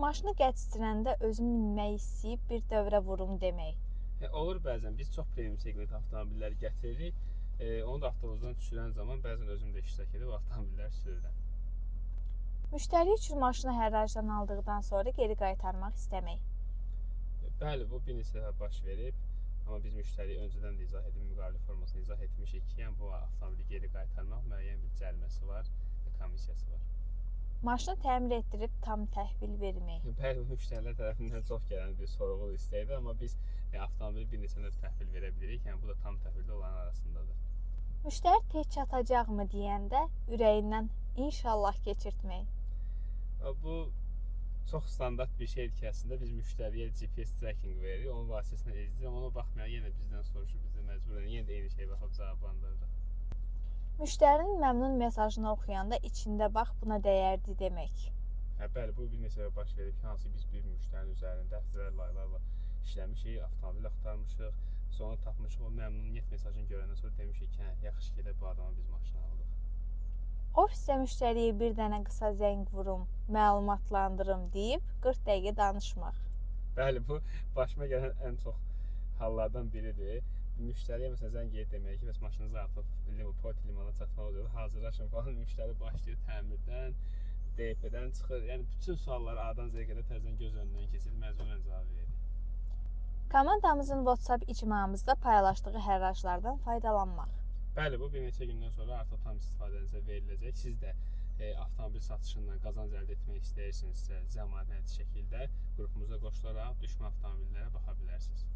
Maşını gətirəndə özüm minmək istəyib bir dövrə vurum demək. Olur bəzən biz çox premium segment avtomobilləri gətiririk. Onu da avtobusdan düşürən zaman bəzən özüm də iştirak edib avtomobillər sürürəm. Müştəri üçün maşını hərrajdan aldıqdan sonra geri qaytarmaq istəmək. Bəli, bu bir neçə dəfə baş verib. Amma biz müştəriyə öncədən də izah edib, müqavilə formasını izah etmişik ki, yəni bu avtomobili geri qaytarmaq müəyyən bir cəriməsi var və komissiyası var. Maşını təmir etdirib tam təhvil vermək. Bəli, bu müştərilər tərəfindən çox gələn bir sorğu istəkdir, amma biz avtomobili bir neçə növ təhvil verə bilirik. Yəni bu da tam təhvildə olanlar arasındadır. Müştəri tez çatacaqmı deyəndə ürəyindən inşallah keçirtmək. Bu çox standart bir şeydir ki, əslində biz müştəriyə GPS tracking veririk, onun vasitəsilə izləyir, amma ona baxmayaraq yenə bizdən soruşur, biz də məcburən yenə də eyni şey baxıb cavablandırırıq. Müştərinin məmnun mesajını oxuyanda içində bax buna dəyərdi demək. Bəli, bu bir neçə baş verib ki, hansı biz bir müştərinin üzərində həftələrlə, aylarla işləmişik, avtomobil axtarmışıq, sonra tapmışıq, o məmnuniyyət mesajını görəndən sonra demişik ki, yaxşı ki, bu adama biz maşını aldıq. Ofisdə müştəriyə bir dənə qısa zəng vurum, məlumatlandırım deyib 40 dəqiqə danışmaq. Bəli, bu başıma gələn ən çox hallardan biridir. Müştəriyə məsələn zəng edib demək ki, bəs maşınınızı artıq Port limana çatmalı olur, hazırlaşın falan. Müştəri başlayır təmirdən, DP-dən çıxır. Yəni bütün sualları A-dan Z-yə qədər təzədən göz önündən keçirib məcburən cavab veririk. Komandamızın WhatsApp icmamızda paylaşdığı hərrajlardan faydalanmaq. Bəli, bu bir neçə gündən sonra artıq tam istifadənizə veriləcək. Siz də avtomobil satışından qazanc əldə etmək istəyirsinizsə, zəmanətli şəkildə qrupumuza qoşularaq düşmə avtomobillərə baxa bilərsiniz.